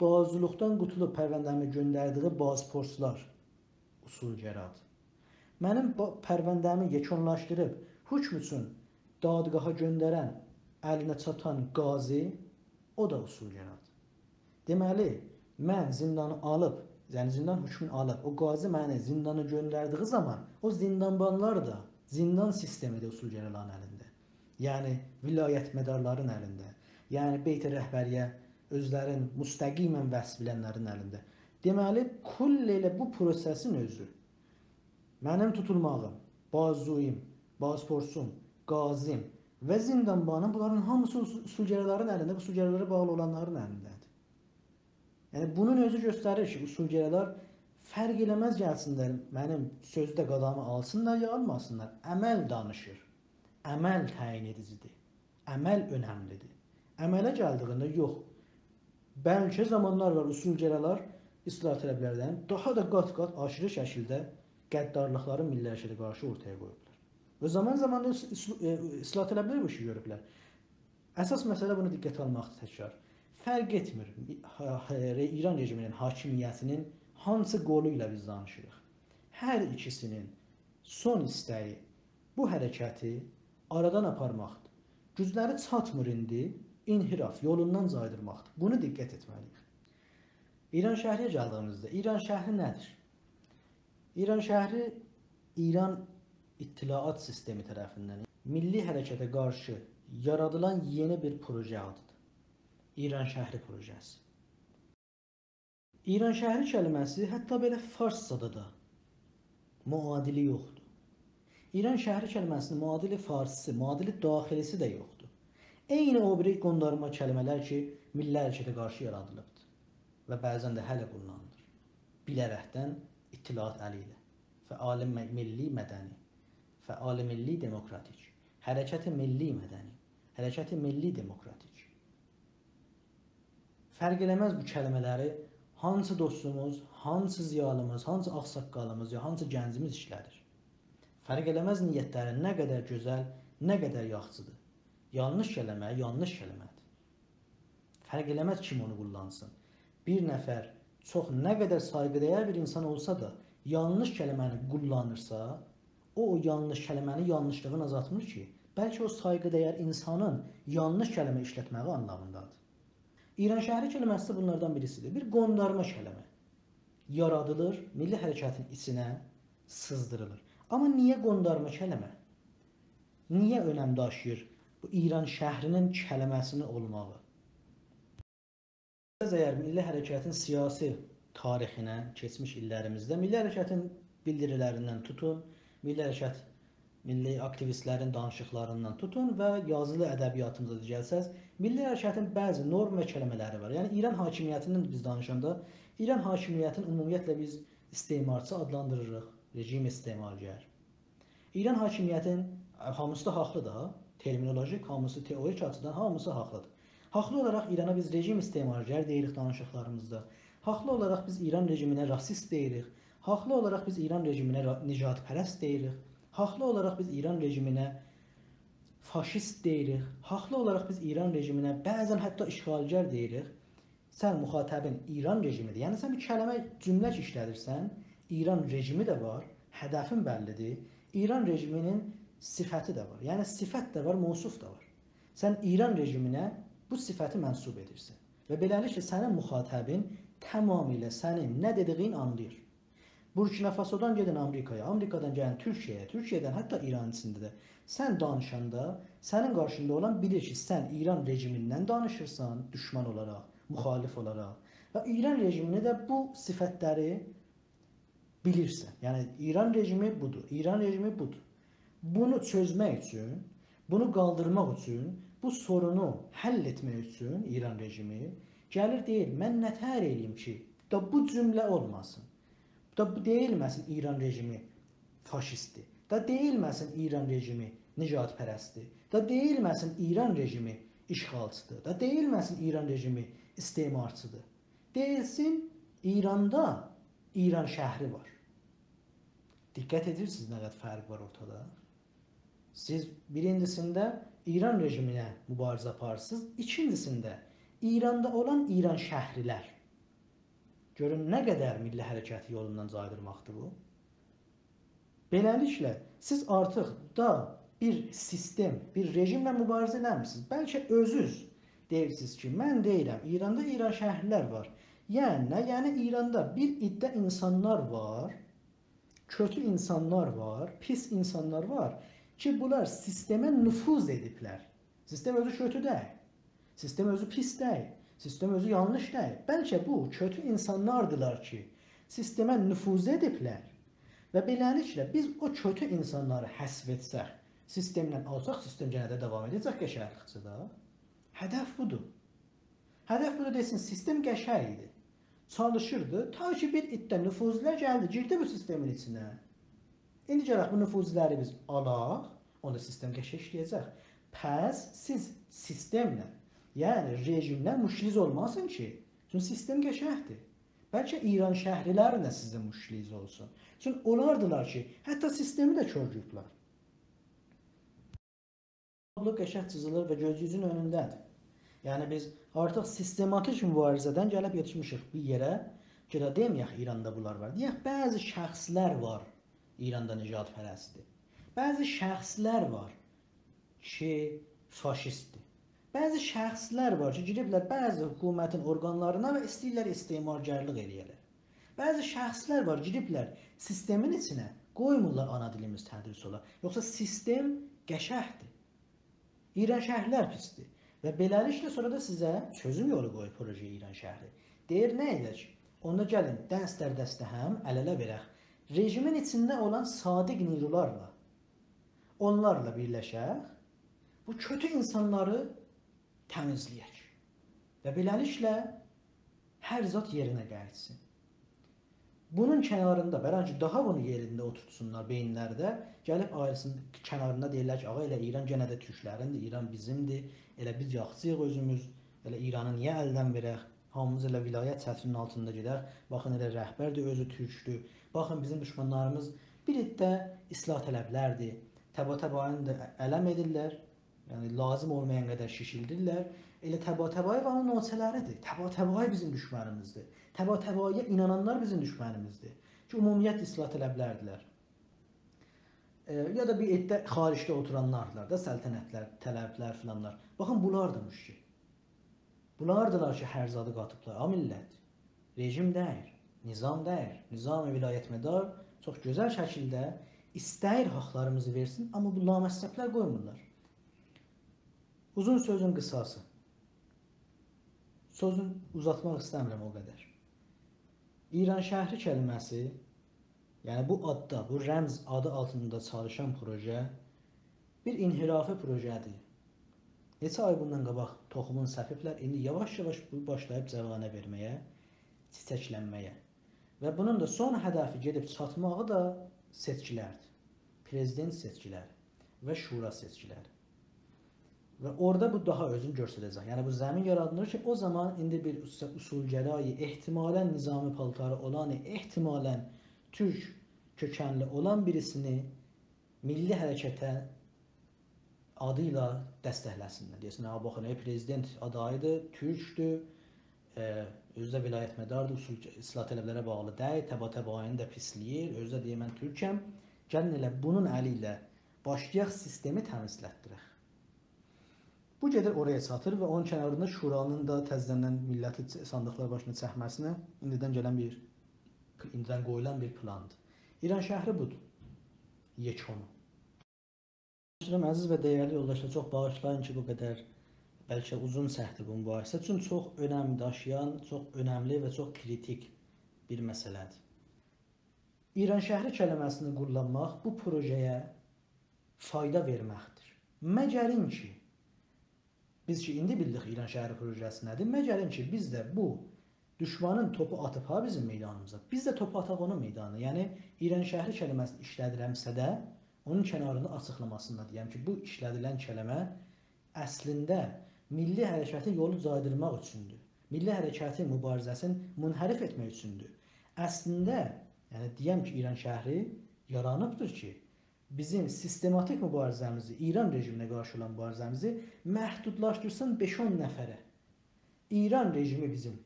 bazuluqdan qutulub pərvəndəmi göndərdiyi bazporslar usulgərad. Mənim pərvəndəmi yekunlaşdırıb hükm üçün dadgaha göndərən, əlinə çatan qazi, o da usulgərad. Deməli, mən zindanı alıb, yəni zindan hökmünü alıb, o qazi məni zindana göndərdiyi zaman, o zindanbanlar da zindan sistemidir usulgərələrin əlində. Yəni, vilayət mədarların əlində. Yəni, beyt-i rəhbəriyyə özlərin müstəqimən vəsf bilənlərin əlində. Deməli, kull elə bu prosesin özü, mənim tutulmağım, bazuyum, bazporsum, qazim və zindanbanım, bunların hamısı usulgərələrin əlində, usulgərələrə bağlı olanların əlindədir. Yəni, bunun özü göstərir ki, usulgərələr fərq eləməz gəlsinlər, mənim sözdə qadamı alsınlar ya almasınlar. Əməl danışır, əməl təyin edicidir, əməl önəmlidir. Əmələ gəldiğində yox, bəlkə zamanlar var usulgərələr islah tələblərdən daha da qat-qat aşırı şəkildə qəddarlıqları milli hərəkətə qarşı ortaya qoyublar. Və zaman-zaman islah tələblər bu işi görüblər. Əsas məsələ bunu diqqətə almaqdır təkrar. Fərq etmir İran rejiminin hakimiyyətinin hansı qolu ilə biz danışırıq. Hər ikisinin son istəyi bu hərəkəti aradan aparmaqdır. Gücləri çatmır indi, inhiraf, yolundan caydırmaqdır. Bunu diqqət etməliyik. İran şəhriyə gəldiyimizdə, İran şəhri nədir? İran şəhri İran İttilaat sistemi tərəfindən milli hərəkətə qarşı yaradılan yeni bir proje adıdır. İran şəhri projesi. İran şəhri kəlməsi hətta belə farscada da muadili yoxdur. İran şəhri kəlməsinin muadili farsisi, muadili daxilisi də yoxdur. Eyni o biri qondarma kəlmələr ki, milli hərəkətə qarşı yaradılıbdır və bəzən də hələ kullanılır. Bilərəkdən ittilaat əli ilə. Fəali milli mədəni, fəali milli demokratik, hərəkəti milli mədəni, hərəkəti milli demokratik. Fərq eləməz bu kəlmələri hansı dostumuz, hansı ziyalımız, hansı ağsaqqalımız ya hansı gəncimiz işlədir. Fərq eləməz niyyətləri nə qədər gözəl, nə qədər yaxşıdır. Yanlış kəlmə, yanlış kəlmədir. Fərq eləməz kim onu kullansın. Bir nəfər çox nə qədər sayğıdəyər bir insan olsa da, yanlış kəlməni kullanırsa, o yanlış kəlməni yanlışlığın azaltmır ki, bəlkə o sayğıdəyər insanın yanlış kəlmə işlətməyi anlamındadır. İran şəhri kəlməsi bunlardan birisidir. Bir qondarma kəlmə yaradılır, milli hərəkətin içinə sızdırılır. Amma niyə qondarma kəlmə? Niyə önəm daşıyır bu İran şəhrinin kəlməsini olmağı? Əgər milli hərəkətin siyasi tarixinə, keçmiş illərimizdə milli hərəkətin bildirilərindən tutun, milli aktivistlərin danışıqlarından tutun və yazılı ədəbiyyatımıza gəlsəz, milli hərəkətin bəzi norm və kəlmələri var. Yəni İran hakimiyyətindən biz danışanda, İran hakimiyyətini ümumiyyətlə biz istemarçı adlandırırıq, rejim istemargər. İran hakimiyyətin hamısı da haqlı da, terminolojik, hamısı teorik açıdan hamısı haqlıdır. Haqlı olaraq İrana biz rejim istemargər deyirik danışıqlarımızda. Haqlı olaraq biz İran rejiminə rasist deyirik. Haqlı olaraq biz İran rejiminə nicatpərəst deyirik. Haqlı olaraq biz İran rejiminə faşist deyirik. Haqlı olaraq biz İran rejiminə bəzən hətta işğalgər deyirik. Sən müxatəbin İran rejimidir. Yəni sən bir kəlmə cümlə işlədirsən, İran rejimi də var, hədəfin bəllidir. İran rejiminin sifəti də var. Yəni sifət də var, mövsuf da var. Sən İran rejiminə bu sifəti mənsub edirsən. Və beləliklə sənin müxatəbin tamamilə sənin nə dediğin anlayır. Burkina Faso'dan gedin Amerikaya, Amerikadan gəlin Türkiyəyə, Türkiyədən hətta İran içində də sən danışanda sənin qarşında olan bilir ki, sən İran rejimindən danışırsan, düşman olaraq, müxalif olaraq və İran rejimini də bu sifətləri bilirsən. Yəni İran rejimi budur, İran rejimi budur. Bunu çözmək üçün, bunu qaldırmaq üçün, bu sorunu həll etmək üçün İran rejimi gəlir deyir, mən nətər eləyim ki, da bu cümlə olmasın. Da deyilməsin İran rejimi faşistdir. Da deyilməsin İran rejimi nicatpərəstdir. Da deyilməsin İran rejimi işğalçıdır. Da deyilməsin İran rejimi istemarçıdır. Deyilsin İranda İran şəhri var. Diqqət edirsiniz nə qədər fərq var ortada? Siz birincisində İran rejiminə mübarizə aparırsınız, ikincisində İranda olan İran şəhrilər. Görün nə qədər milli hərəkəti yolundan caydırmaqdır bu. Beləliklə siz artıq da bir sistem, bir rejimlə mübarizə eləmirsiniz. Bəlkə özünüz deyirsiniz ki, mən deyirəm, İranda İran şəhrlər var. Yəni nə? Yəni İranda bir iddə insanlar var, kötü insanlar var, pis insanlar var ki, bunlar sistemə nüfuz ediblər. Sistem özü kötü deyil. Sistem özü pis deyil. Sistem özü yanlış deyil. Bəlkə bu kötü insanlardılar ki, sistemə nüfuz ediblər. Və beləliklə biz o kötü insanları həsv etsək, sistemdən alsaq, sistem yenə də davam edəcək qəşənglikcə də. Hədəf budur. Hədəf budur desin, sistem qəşəng idi. Çalışırdı, ta ki bir iddə nüfuzlər gəldi, girdi bu sistemin içinə. İndi gələk bu nüfuzləri biz alaq, onda sistem qəşəng işləyəcək. Pəs siz sistemlə, yəni rejimlə müşkiliz olmasın ki, çünki sistem qəşəngdir. Bəlkə İran şəhrilərlə sizə müşkiliz olsun. Çünki onlardılar ki, hətta sistemi də körgüblər. Tablo qəşəng çizilir və gözünüzün önündədir. Yəni biz artıq sistematik mübarizədən gəlib yetişmişik bir yerə ki, deməyək İranda bunlar var. Deyək, bəzi şəxslər var İranda nijadpərəstdir. Bəzi şəxslər var ki, faşistdir. Bəzi şəxslər var ki, giriblər bəzi hökumətin orqanlarına və istəyirlər istemarkarlıq eləyərlər. Bəzi şəxslər var, giriblər sistemin içinə qoymurlar ana dilimiz tədris ola. Yoxsa sistem qəşəngdir. İran şəhərlər pisdir. Və beləliklə sonra da sizə çözüm yolu qoyur proje İran şəhəri. Deyir, nə edək? Onda gəlin, dəstər-dəstə həm əl-ələ verək. Rejimin içində olan sadiq nirularla, onlarla birləşək, bu kötü insanları təmizləyək. Və beləliklə hər zat yerinə gəlsin. Bunun kənarında, bəlkə daha bunu yerində oturtsunlar beyinlərdə, gəlib ailəsinin kənarında deyirlər ki, ağa elə İran yenə də türklərindir, İran bizimdir, elə biz yaxçıyıq özümüz, elə İranı niyə əldən verək, hamımız elə vilayət çətrinin altında gedək, baxın elə rəhbərdir, özü türkdür, baxın bizim düşmanlarımız bir iddə islah tələblərdir, təba-təbayını da ələm edirlər, yəni lazım olmayan qədər şişildirlər, elə Təba-Təbayev onun nöçələridir, Təba-Təbayev bizim düşmənimizdir, Təba-Təbayevə inananlar bizim düşmənimizdir ki, ümumiyyət islah tələblərdilər. Ya da bir iddə xaricdə oturanlardılar da, səltənətlər, tələblər filanlar. Baxın, bunlardırmış ki. Bunlardılar ki, hər zadı qatıblar. A millət, rejim deyir, nizam deyir. Nizam-ı vilayətmədar çox gözəl şəkildə istəyir haqlarımızı versin, amma bu naməssəblər qoymurlar. Uzun sözün qısası. Sözün uzatmaq istəmirəm o qədər. İran şəhri kəlməsi, yəni bu adda, bu rəmz adı altında çalışan proje bir inhirafi projədir. Neçə ay bundan qabaq toxumun səpiblər, indi yavaş-yavaş başlayıb cəvanə verməyə, çiçəklənməyə. Və bunun da son hədəfi gedib çatmağı da seçkilərdir. Prezident seçkiləri və şura seçkiləri. Və orada bu daha özünü göstərəcək. Yəni bu zəmin yaradılır ki, o zaman indi bir usulgərayı, ehtimalən nizami paltarı olan, ehtimalən türk kökənli olan birisini milli hərəkətə adıyla dəstəkləsinlər. Deyəsin, baxın, prezident adayıdır, türkdür, özü də vilayətmədardır, usul islah tələblərə bağlı deyil, Təba-Təbayeni də pisləyir, özü də deyir, mən türkəm. Gəlin elə bunun əli ilə başlayaq sistemi təmizlətdirək. Bu gedir oraya çatır və onun kənarında şuranın da təzədən milləti sandıqlar başına çəkməsinə indidən qoyulan bir plandır. İran şəhri budur. Yekonu. Əziz və dəyərli yoldaşlar, çox bağışlayın ki, bu qədər bəlkə uzun çəkdi bu mübahisə. Çünki çox önəm daşıyan, çox önəmli və çox kritik bir məsələdir. İran şəhri kəlməsini qullanmaq bu projeye fayda verməkdir. Məgərin ki, biz ki indi bildik İran şəhəri projesi nədir? Məgərin ki, biz də bu düşmanın topu atıp ha bizim meydanımıza, biz də topu ataq onun meydanına. Yəni İran şəhəri kəlməsini işlədirəmsə də onun kənarında açıqlamasında deyəm ki, bu işlədilən kəlmə əslində milli hərəkəti yolu caydırmaq üçündür. Milli hərəkəti mübarizəsini munhərif etmək üçündür. Əslində, yəni deyəm ki, İran şəhəri yaranıbdır ki, bizim sistematik mübarizəmizi, İran rejiminə qarşı olan mübarizəmizi məhdudlaşdırsın 5-10 nəfərə. İran rejimi bizim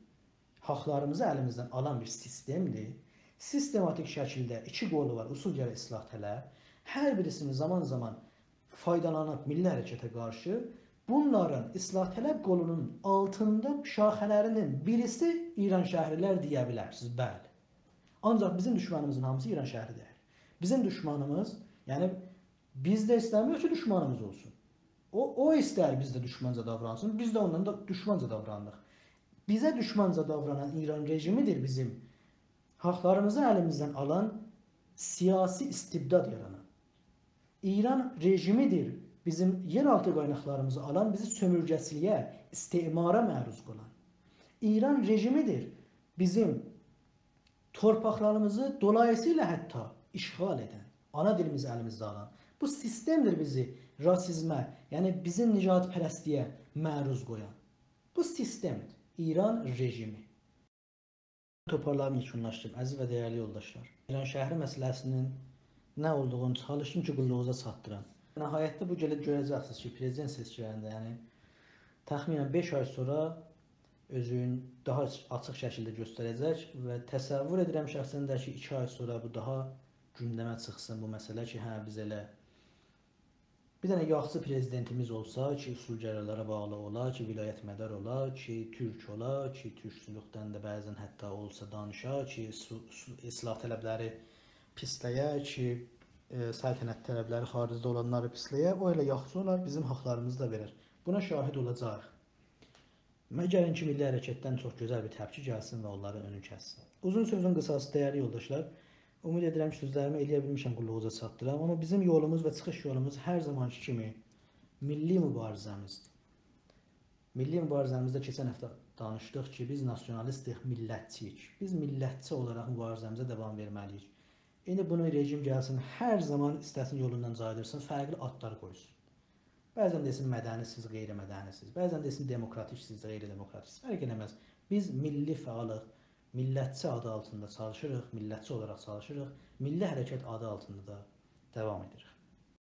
haqlarımızı əlimizdən alan bir sistemdir. Sistematik şəkildə iki qolu var, usulgərə islah tələb. Hər birisini zaman zaman faydalanıb milli hərəkətə qarşı bunların islah tələb qolunun altında şaxələrinin birisi İran şəhrilər deyə bilərsiniz, bəli. Ancaq bizim düşmanımızın hamısı İran şəhri deyil. Bizim düşmanımız, yəni biz də istəmiyoruz ki, düşmanımız olsun. O istər bizdə düşmanca davransın, biz də ondan da düşmanca davrandıq. Bizə düşmanca davranan İran rejimidir bizim haqlarımızı əlimizdən alan, siyasi istibdad yaranan. İran rejimidir bizim yeraltı qaynaqlarımızı alan, bizi sömürgəçiliyə, istimara məruz qalan. İran rejimidir bizim torpaqlarımızı dolayısıyla hətta işğal edən, ana dilimizi əlimizdə alan. Bu sistemdir bizi rasizmə, yəni bizim nicatpərəstliyə məruz qoyan. Bu sistemdir. İran rejimi. Toparlayıb yekunlaşdırım, əziz və dəyərli yoldaşlar. İran şəhəri məsələsinin nə olduğunu çalışdım ki, qulluğunuza çatdıram. Nəhayətdə bu görəcəksiniz ki, prezident seçkilərində, yəni təxminən 5 ay sonra özünü daha açıq şəkildə göstərəcək və təsəvvür edirəm şəxsən də ki, 2 ay sonra bu daha gündəmə çıxsın bu məsələ ki, hə biz elə bir dənə yaxşı prezidentimiz olsa ki, usulgərələrə bağlı ola, ki, vilayət mədar ola, ki, türk ola, ki, türkçülükdən də bəzən hətta olsa danışa, ki, islah tələbləri pisləyə, ki, səltənət tələbləri xaricdə olanları pisləyə, o elə yaxşı olar, bizim haqlarımızı da verir. Buna şahid olacaq. Məgərin ki, milli hərəkətdən çox gözəl bir təpki gəlsin və onların önü kəssin. Uzun sözün qısası, dəyərli yoldaşlar, ümid edirəm ki, sözlərimi eləyə bilmişəm, qulluğunuza çatdıram. Amma bizim yolumuz və çıxış yolumuz hər zamanki kimi milli mübarizəmizdir. Milli mübarizəmizdə keçən həftə danışdıq ki, biz nasionalistik, millətçiyik. Biz millətçi olaraq mübarizəmizə davam verməliyik. İndi bunu rejim gəlsin, hər zaman istəsin yolundan caydırsın, fərqli adlar qoysun. Bəzən desin mədənisiz, qeyri-mədənisiz, bəzən desin demokratiksiz, qeyri-demokratiksiz, fərq eləməz. Biz milli fəalıq, millətçi adı altında çalışırıq, millətçi olaraq çalışırıq, milli hərəkət adı altında da davam edirik.